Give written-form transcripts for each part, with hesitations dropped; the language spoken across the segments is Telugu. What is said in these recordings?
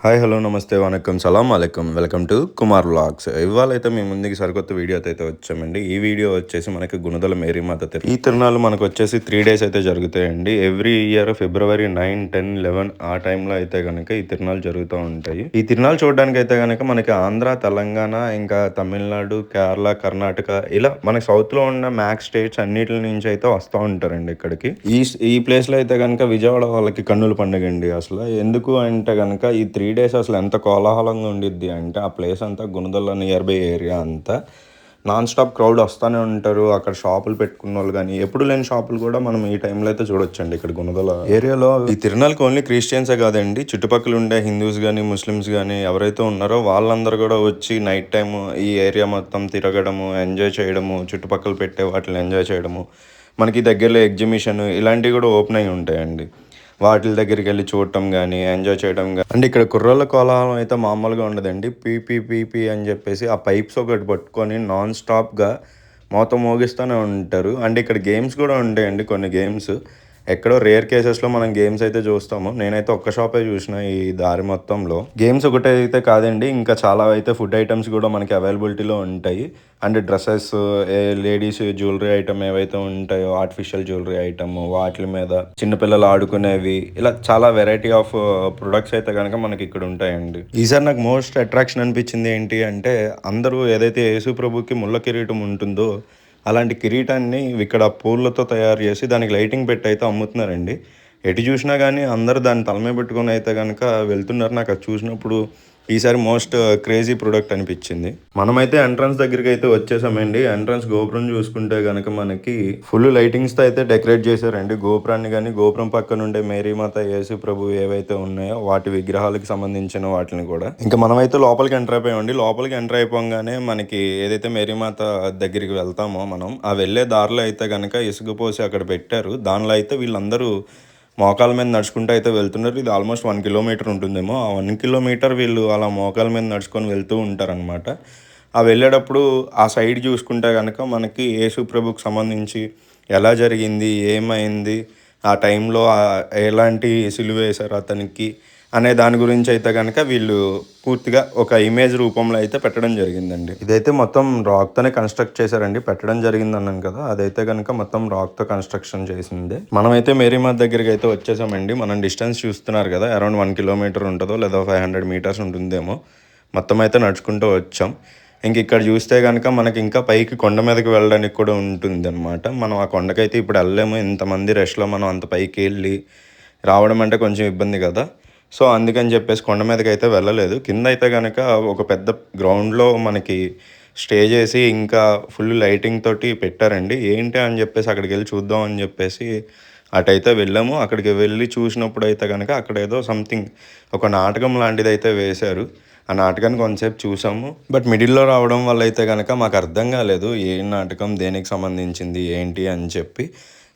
హాయ్ హలో నమస్తే వనక్కం సలాం అలైకుం వెల్కమ్ టు కుమార్ వ్లాగ్స్. ఇవాళ అయితే మీ ముందుకి సరికొత్త వీడియోతో అయితే వచ్చామండి. ఈ వీడియో వచ్చేసి మనకి గుణదల మేరీమాత తిరునాళ్ళు. ఈ తిరునాళ్ళు మనకు వచ్చేసి 3 days అయితే జరుగుతాయండి. ఎవ్రీ ఇయర్ ఫిబ్రవరి 9, 10, 11 ఆ టైంలో అయితే కనుక ఈ తిరునాళ్ళు జరుగుతూ ఉంటాయి. ఈ తిరునాళ్ళు చూడడానికి అయితే కనుక మనకి ఆంధ్ర, తెలంగాణ, ఇంకా తమిళనాడు, కేరళ, కర్ణాటక ఇలా మనకి సౌత్లో ఉన్న మ్యాక్స్ స్టేట్స్ అన్నిటి నుంచి అయితే వస్తూ ఉంటారండి ఇక్కడికి. ఈ ఈ ప్లేస్లో అయితే కనుక విజయవాడ వాళ్ళకి కన్నుల పండుగ అండి. అసలు ఎందుకు అంటే కనుక ఈ 3 days అసలు ఎంత కోలాహలంగా ఉండిద్ది అంటే ఆ ప్లేస్ అంతా గుణదల నియర్ బై ఏరియా అంతా నాన్ స్టాప్ క్రౌడ్ వస్తూనే ఉంటారు. అక్కడ షాపులు పెట్టుకున్న వాళ్ళు కానీ ఎప్పుడు లేని షాపులు కూడా మనం ఈ టైంలో అయితే చూడొచ్చండి ఇక్కడ గుణదల ఏరియాలో. ఈ తిరునాళ్ళకి ఓన్లీ క్రిస్టియన్సే కాదండి, చుట్టుపక్కల ఉండే హిందూస్ కానీ ముస్లిమ్స్ కానీ ఎవరైతే ఉన్నారో వాళ్ళందరూ కూడా వచ్చి నైట్ టైం ఈ ఏరియా మొత్తం తిరగడము, ఎంజాయ్ చేయడము, చుట్టుపక్కల పెట్టే వాటిని ఎంజాయ్ చేయడము, మనకి దగ్గరలో ఎగ్జిబిషన్ ఇలాంటివి కూడా ఓపెన్ అయి ఉంటాయండి. వాటి దగ్గరికి వెళ్ళి చూడటం కానీ ఎంజాయ్ చేయడం కానీ. అంటే ఇక్కడ కుర్రోళ్ళ కోలాహలం అయితే మామూలుగా ఉండదండి. పీపీ పీపీ అని చెప్పేసి ఆ పైప్స్ ఒకటి పట్టుకొని నాన్ స్టాప్గా మోత మోగిస్తూనే ఉంటారు. అంటే ఇక్కడ గేమ్స్ కూడా ఉంటాయండి, కొన్ని గేమ్స్ ఎక్కడో రేర్ కేసెస్లో మనం గేమ్స్ అయితే చూస్తాము. నేనైతే ఒక్క షాపే చూసిన ఈ దారి మొత్తంలో. గేమ్స్ ఒకటే అయితే కాదండి, ఇంకా చాలా అయితే ఫుడ్ ఐటమ్స్ కూడా మనకి అవైలబిలిటీలో ఉంటాయి. And dresses, ladies jewellery item ఏవైతే ఉంటాయో ఆర్టిఫిషియల్ జ్యువెలరీ ఐటమ్, వాటి మీద చిన్నపిల్లలు ఆడుకునేవి, ఇలా చాలా వెరైటీ ఆఫ్ ప్రొడక్ట్స్ అయితే కనుక మనకి ఇక్కడ ఉంటాయండి. ఈసారి నాకు మోస్ట్ అట్రాక్షన్ అనిపించింది ఏంటి అంటే అందరూ ఏదైతే యేసు ప్రభుకి ముళ్ళ కిరీటం ఉంటుందో అలాంటి కిరీటాన్ని ఇక్కడ పూలతో తయారు చేసి దానికి లైటింగ్ పెట్టి అయితే అమ్ముతున్నారండి. ఎటు చూసినా కానీ అందరూ దాన్ని తలమే పెట్టుకొని అయితే కనుక వెళ్తున్నారు. నాకు అది చూసినప్పుడు ఈసారి మోస్ట్ క్రేజీ ప్రొడక్ట్ అనిపించింది. మనమైతే ఎంట్రన్స్ దగ్గరికి అయితే వచ్చేసామండి. ఎంట్రన్స్ గోపురం చూసుకుంటే కనుక మనకి ఫుల్ లైటింగ్స్తో అయితే డెకరేట్ చేశారండి గోపురాన్ని. కానీ గోపురం పక్కన ఉండే మేరీమాత, యేసు ప్రభు ఏవైతే ఉన్నాయో వాటి విగ్రహాలకు సంబంధించిన వాటిని కూడా. ఇంకా మనమైతే లోపలికి ఎంటర్ అయిపోయామండి. లోపలికి ఎంటర్ అయిపోగానే మనకి ఏదైతే మేరీమాత దగ్గరికి వెళ్తామో మనం ఆ వెళ్ళే దారిలో అయితే కనుక ఇసుక పోసి అక్కడ పెట్టారు. దానిలో అయితే వీళ్ళందరూ మోకాల మీద నడుచుకుంటూ అయితే వెళ్తున్నారు. ఇది ఆల్మోస్ట్ 1 kilometer ఉంటుందేమో. ఆ 1 kilometer వీళ్ళు అలా మోకాల మీద నడుచుకొని వెళ్తూ ఉంటారనమాట. ఆ వెళ్ళేటప్పుడు ఆ సైడ్ చూసుకుంటే కనుక మనకి యేసు ప్రభుకి సంబంధించి ఎలా జరిగింది, ఏమైంది, ఆ టైంలో ఎలాంటి సిలువ వేశారు అతనికి అనే దాని గురించి అయితే కనుక వీళ్ళు పూర్తిగా ఒక ఇమేజ్ రూపంలో అయితే పెట్టడం జరిగిందండి. ఇదైతే మొత్తం రాక్తోనే కన్స్ట్రక్ట్ చేశారండి. పెట్టడం జరిగింది అన్నాను కదా, అదైతే కనుక మొత్తం రాక్తో కన్స్ట్రక్షన్ చేసింది. మనమైతే మేరీమాత దగ్గరికి అయితే వచ్చేసామండి. మనం డిస్టెన్స్ చూస్తున్నారు కదా, అరౌండ్ 1 kilometer ఉంటుందో లేదా 500 meters ఉంటుందేమో. మొత్తం అయితే నడుచుకుంటూ వచ్చాం. ఇంక ఇక్కడ చూస్తే కనుక మనకి ఇంకా పైకి కొండ మీదకి వెళ్ళడానికి కూడా ఉంటుంది అనమాట. మనం ఆ కొండకైతే ఇప్పుడు వెళ్ళలేము. ఇంతమంది రష్లో మనం అంత పైకి వెళ్ళి రావడం అంటే కొంచెం ఇబ్బంది కదా. సో అందుకని చెప్పేసి కొండ మీదకి అయితే వెళ్ళలేదు. కింద అయితే కనుక ఒక పెద్ద గ్రౌండ్లో మనకి స్టే చేసి ఇంకా ఫుల్ లైటింగ్ తోటి పెట్టారండి. ఏంటి అని చెప్పేసి అక్కడికి వెళ్ళి చూద్దాం అని చెప్పేసి అటైతే వెళ్ళాము. అక్కడికి వెళ్ళి చూసినప్పుడు అయితే కనుక అక్కడ ఏదో సంథింగ్ ఒక నాటకం లాంటిది అయితే వేశారు. ఆ నాటకాన్ని కొంతసేపు చూసాము. బట్ మిడిల్లో రావడం వల్ల అయితే కనుక మాకు అర్థం కాలేదు ఏ నాటకం, దేనికి సంబంధించింది ఏంటి అని చెప్పి.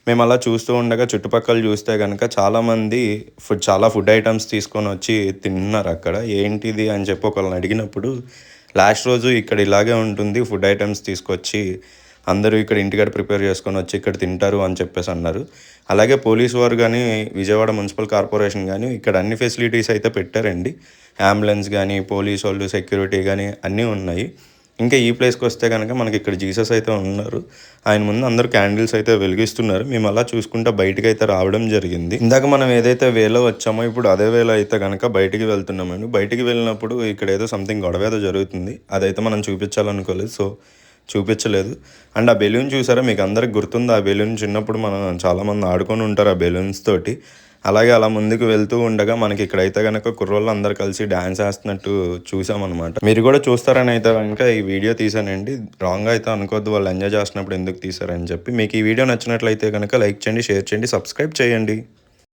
మేము అలా చూస్తూ ఉండగా చుట్టుపక్కల చూస్తే కనుక చాలామంది చాలా ఫుడ్ ఐటమ్స్ తీసుకొని వచ్చి తిన్నారు అక్కడ. ఏంటిది అని చెప్పి ఒకళ్ళని అడిగినప్పుడు లాస్ట్ రోజు ఇక్కడ ఇలాగే ఉంటుంది, ఫుడ్ ఐటమ్స్ తీసుకొచ్చి అందరూ ఇక్కడ ఇంటికాడ ప్రిపేర్ చేసుకొని వచ్చి ఇక్కడ తింటారు అని చెప్పేసి అన్నారు. అలాగే పోలీసు వారు కానీ, విజయవాడ మున్సిపల్ కార్పొరేషన్ కానీ ఇక్కడ అన్ని ఫెసిలిటీస్ అయితే పెట్టారండి. అంబులెన్స్ కానీ, పోలీసు వాళ్ళు, సెక్యూరిటీ కానీ అన్నీ ఉన్నాయి. ఇంకా ఈ ప్లేస్కి వస్తే కనుక మనకి ఇక్కడ జీసస్ అయితే ఉన్నారు. ఆయన ముందు అందరూ క్యాండిల్స్ అయితే వెలిగిస్తున్నారు. మేము అలా చూసుకుంటూ బయటకు అయితే రావడం జరిగింది. ఇందాక మనం ఏదైతే వేలో వచ్చామో ఇప్పుడు అదే వేలో అయితే కనుక బయటికి వెళ్తున్నామండి. బయటికి వెళ్ళినప్పుడు ఇక్కడ ఏదో సంథింగ్ గొడవ ఏదో జరుగుతుంది. అదైతే మనం చూపించాలనుకోలేదు, సో చూపించలేదు. అండ్ ఆ బెలూన్ చూసారా, మీకు అందరికి గుర్తుంది ఆ బెలూన్? చిన్నప్పుడు మనం చాలామంది ఆడుకొని ఉంటారు ఆ బెలూన్స్ తోటి. అలాగే అలా ముందుకు వెళ్తూ ఉండగా మనకి ఇక్కడైతే కనుక కుర్రోళ్ళు అందరు కలిసి డ్యాన్స్ వేస్తున్నట్టు చూసామన్నమాట. మీరు కూడా చూస్తారని అయితే కనుక ఈ వీడియో తీసానండి. రాంగ్ అయితే అనుకోవద్దు, వాళ్ళు ఎంజాయ్ చేస్తున్నప్పుడు ఎందుకు తీసారని చెప్పి. మీకు ఈ వీడియో నచ్చినట్లయితే కనుక లైక్ చేయండి, షేర్ చేయండి, సబ్స్క్రైబ్ చేయండి.